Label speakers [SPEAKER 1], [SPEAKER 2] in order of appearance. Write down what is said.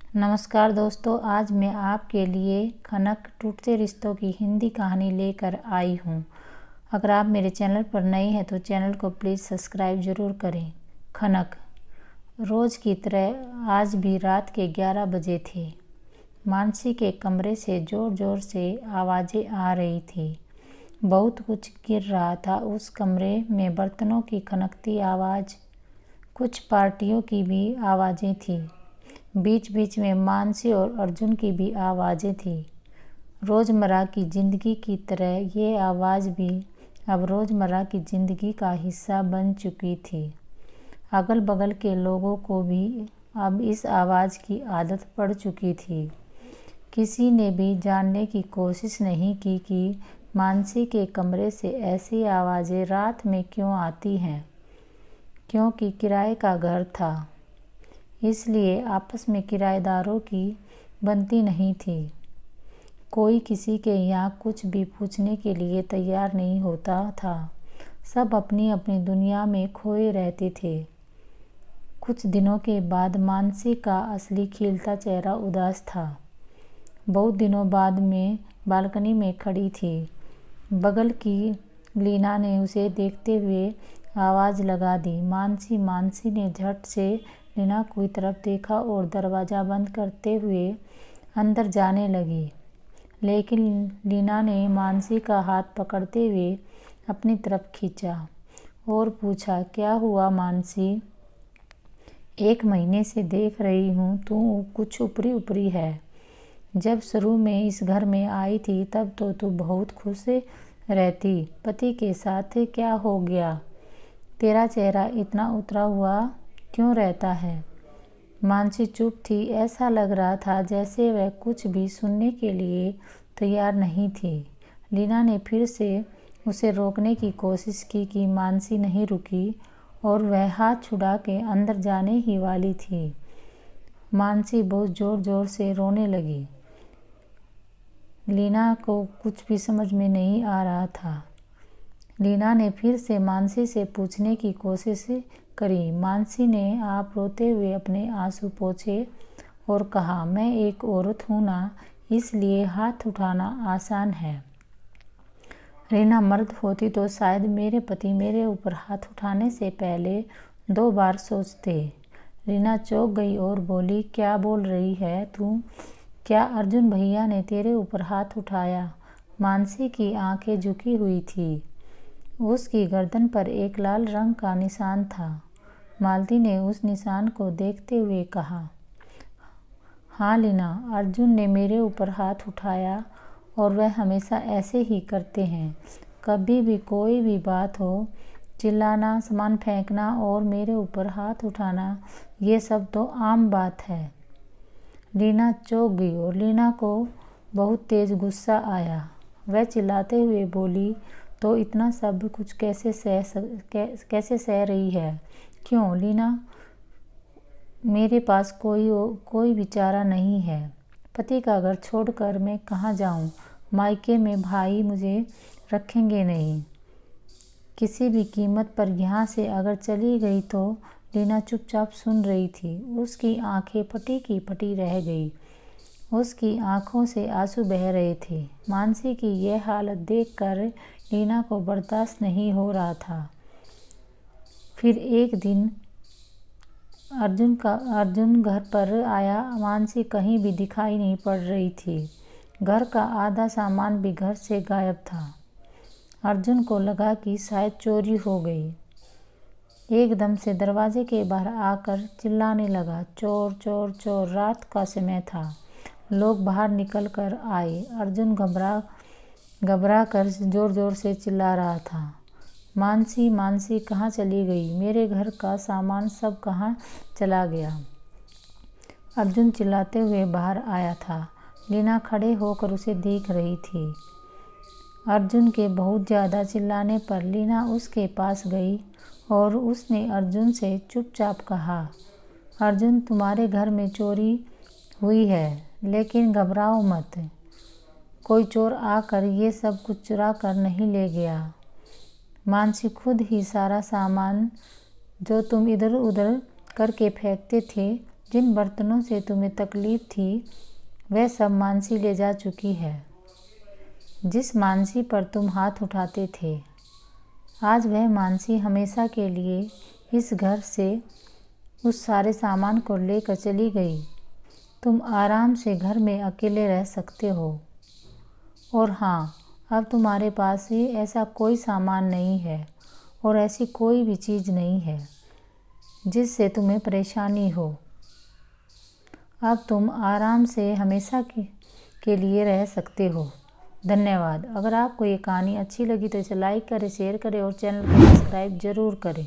[SPEAKER 1] नमस्कार दोस्तों, आज मैं आपके लिए खनक टूटते रिश्तों की हिंदी कहानी लेकर आई हूँ। अगर आप मेरे चैनल पर नए हैं तो चैनल को प्लीज़ सब्सक्राइब ज़रूर करें। खनक। रोज़ की तरह आज भी रात के 11 बजे थे। मानसी के कमरे से ज़ोर ज़ोर से आवाज़ें आ रही थी। बहुत कुछ गिर रहा था उस कमरे में। बर्तनों की खनकती आवाज़, कुछ पार्टियों की भी आवाज़ें थी। बीच बीच में मानसी और अर्जुन की भी आवाज़ें थी। रोज़मर्रा की ज़िंदगी की तरह ये आवाज़ भी अब रोज़मर्रा की ज़िंदगी का हिस्सा बन चुकी थी। अगल बगल के लोगों को भी अब इस आवाज़ की आदत पड़ चुकी थी। किसी ने भी जानने की कोशिश नहीं की कि मानसी के कमरे से ऐसी आवाज़ें रात में क्यों आती हैं। क्योंकि किराए का घर था, इसलिए आपस में किराएदारों की बनती नहीं थी। कोई किसी के यहाँ कुछ भी पूछने के लिए तैयार नहीं होता था। सब अपनी अपनी दुनिया में खोए रहते थे। कुछ दिनों के बाद मानसी का असली खिलता चेहरा उदास था। बहुत दिनों बाद में बालकनी में खड़ी थी। बगल की लीना ने उसे देखते हुए आवाज़ लगा दी, मानसी। मानसी ने झट से लीना की तरफ देखा और दरवाज़ा बंद करते हुए अंदर जाने लगी। लेकिन लीना ने मानसी का हाथ पकड़ते हुए अपनी तरफ खींचा और पूछा, क्या हुआ मानसी? 1 महीने से देख रही हूँ तू कुछ ऊपरी ऊपरी है। जब शुरू में इस घर में आई थी तब तो तू बहुत खुश रहती। पति के साथ क्या हो गया? तेरा चेहरा इतना उतरा हुआ क्यों रहता है? मानसी चुप थी। ऐसा लग रहा था जैसे वह कुछ भी सुनने के लिए तैयार नहीं थी। लीना ने फिर से उसे रोकने की कोशिश की कि मानसी नहीं रुकी और वह हाथ छुड़ा के अंदर जाने ही वाली थी। मानसी बहुत ज़ोर ज़ोर से रोने लगी। लीना को कुछ भी समझ में नहीं आ रहा था। लीना ने फिर से मानसी से पूछने की कोशिश करी। मानसी ने आप रोते हुए अपने आंसू पोंछे और कहा, मैं एक औरत हूँ ना, इसलिए हाथ उठाना आसान है। रीना मर्द होती तो शायद मेरे पति मेरे ऊपर हाथ उठाने से पहले 2 बार सोचते। रीना चौंक गई और बोली, क्या बोल रही है तू? क्या अर्जुन भैया ने तेरे ऊपर हाथ उठाया? मानसी की आंखें झुकी हुई थी। उसकी गर्दन पर एक लाल रंग का निशान था। मालती ने उस निशान को देखते हुए कहा, हाँ लीना, अर्जुन ने मेरे ऊपर हाथ उठाया और वह हमेशा ऐसे ही करते हैं। कभी भी कोई भी बात हो, चिल्लाना, सामान फेंकना और मेरे ऊपर हाथ उठाना, ये सब तो आम बात है। लीना चौंक गई और लीना को बहुत तेज गुस्सा आया। वह चिल्लाते हुए बोली, तो इतना सब कुछ कैसे सह रही है? क्यों लीना? मेरे पास कोई बेचारा नहीं है। पति का घर छोड़कर मैं कहाँ जाऊँ? मायके में भाई मुझे रखेंगे नहीं। किसी भी कीमत पर यहाँ से अगर चली गई तो। लीना चुपचाप सुन रही थी। उसकी आंखें फटी की फटी रह गई। उसकी आंखों से आंसू बह रहे थे। मानसी की यह हालत देखकर लीना को बर्दाश्त नहीं हो रहा था। फिर एक दिन अर्जुन घर पर आया। मानसी कहीं भी दिखाई नहीं पड़ रही थी। घर का आधा सामान भी घर से गायब था। अर्जुन को लगा कि शायद चोरी हो गई। एकदम से दरवाजे के बाहर आकर चिल्लाने लगा, चोर चोर चोर। रात का समय था। लोग बाहर निकल कर आए। अर्जुन घबरा कर जोर जोर से चिल्ला रहा था, मानसी मानसी कहाँ चली गई? मेरे घर का सामान सब कहाँ चला गया? अर्जुन चिल्लाते हुए बाहर आया था। लीना खड़े होकर उसे देख रही थी। अर्जुन के बहुत ज़्यादा चिल्लाने पर लीना उसके पास गई और उसने अर्जुन से चुपचाप कहा, अर्जुन, तुम्हारे घर में चोरी हुई है, लेकिन घबराओ मत। कोई चोर आकर ये सब कुछ चुरा कर नहीं ले गया। मानसी खुद ही सारा सामान जो तुम इधर उधर करके फेंकते थे जिन बर्तनों से तुम्हें तकलीफ थी वह सब मानसी ले जा चुकी है। जिस मानसी पर तुम हाथ उठाते थे, आज वह मानसी हमेशा के लिए इस घर से उस सारे सामान को लेकर चली गई। तुम आराम से घर में अकेले रह सकते हो। और हाँ, अब तुम्हारे पास भी ऐसा कोई सामान नहीं है और ऐसी कोई भी चीज़ नहीं है जिससे तुम्हें परेशानी हो। अब तुम आराम से हमेशा के लिए रह सकते हो। धन्यवाद। अगर आपको ये कहानी अच्छी लगी तो इसे लाइक करें, शेयर करें और चैनल को सब्सक्राइब ज़रूर करें।